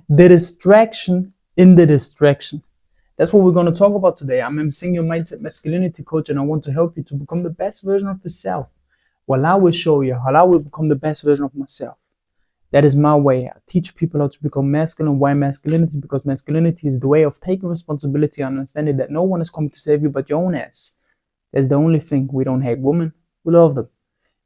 The distraction in the distraction. That's what we're going to talk about today. I'm emceeing your mindset masculinity coach, and I want to help you to become the best version of yourself. Well, I will show you how I will become the best version of myself. That is my way. I teach people how to become masculine. Why masculinity? Because masculinity is the way of taking responsibility and understanding that no one is coming to save you but your own ass. That's the only thing. We don't hate women. We love them.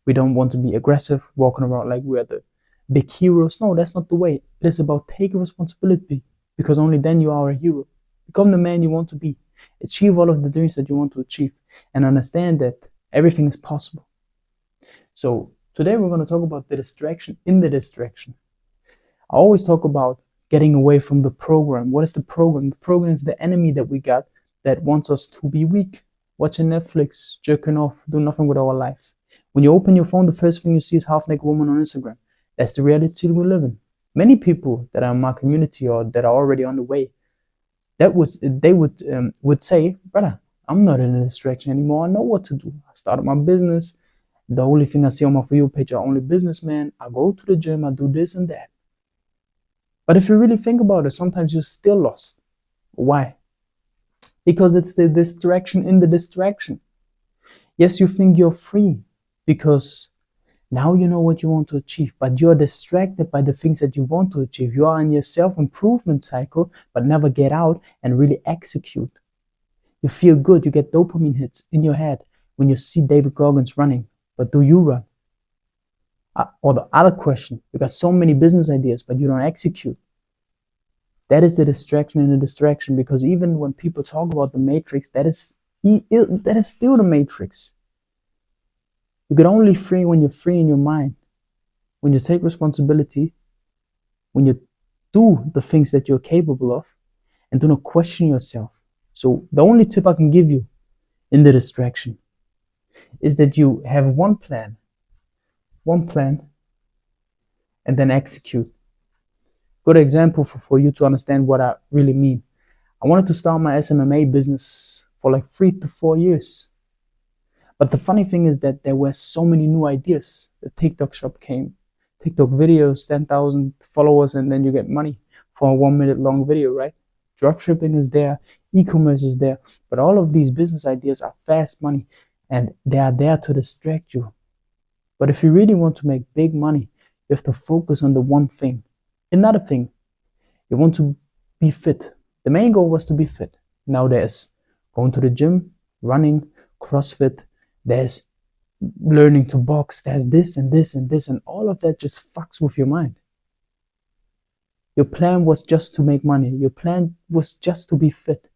We don't want to be aggressive, walking around like we're the big heroes. No, that's not the way. It is about taking responsibility, because only then you are a hero. Become the man you want to be. Achieve all of the dreams that you want to achieve, and understand that everything is possible. So today we're going to talk about the distraction in the distraction. I always talk about getting away from the program. What is the program? The program is the enemy that we got that wants us to be weak, watching Netflix, jerking off, do nothing with our life. When you open your phone, the first thing you see is half-naked woman on Instagram. That's the reality we live in. Many people that are in my community or that are already on the way, they would say, brother, I'm not in a distraction anymore. I know what to do. I started my business. The only thing I see on my For You page are only businessmen. I go to the gym. I do this and that. But if you really think about it, sometimes you're still lost. Why? Because it's the distraction in the distraction. Yes, you think you're free because now you know what you want to achieve, but you're distracted by the things that you want to achieve. You are in your self-improvement cycle, but never get out and really execute. You feel good. You get dopamine hits in your head when you see David Goggins running. But do you run? Or the other question, you got so many business ideas, but you don't execute. That is the distraction in the distraction, because even when people talk about the matrix, that is still the matrix. You get only free when you're free in your mind. When you take responsibility, when you do the things that you're capable of, and do not question yourself. So the only tip I can give you in the distraction is that you have one plan, and then execute. Good example for you to understand what I really mean. I wanted to start my SMMA business for like 3 to 4 years. But the funny thing is that there were so many new ideas. The TikTok shop came. TikTok videos, 10,000 followers, and then you get money for a 1 minute long video, right? Dropshipping is there, e-commerce is there. But all of these business ideas are fast money, and they are there to distract you. But if you really want to make big money, you have to focus on the one thing. Another thing, you want to be fit. The main goal was to be fit. Now there's going to the gym, running, CrossFit, there's learning to box, there's this and this and this, and all of that just fucks with your mind. Your plan was just to make money. Your plan was just to be fit.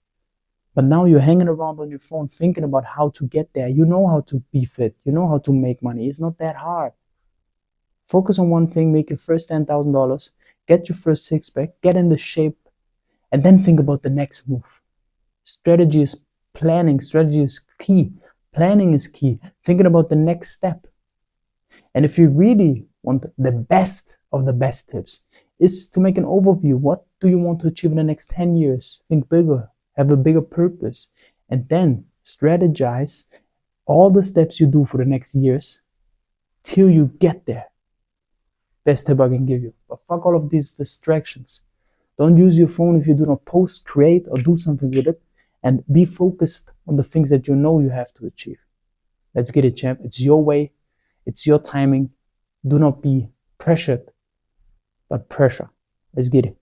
But now you're hanging around on your phone thinking about how to get there. You know how to be fit. You know how to make money. It's not that hard. Focus on one thing, make your first $10,000, get your first six-pack, get in the shape, and then think about the next move. Strategy is planning. Strategy is key. Planning is key. Thinking about the next step. And if you really want the best of the best tips, is to make an overview. What do you want to achieve in the next 10 years? Think bigger. Have a bigger purpose. And then strategize all the steps you do for the next years till you get there. Best tip I can give you. But fuck all of these distractions. Don't use your phone if you do not post, create, or do something with it. And be focused on the things that you know you have to achieve. Let's get it, champ. It's your way. It's your timing. Do not be pressured, but pressure. Let's get it.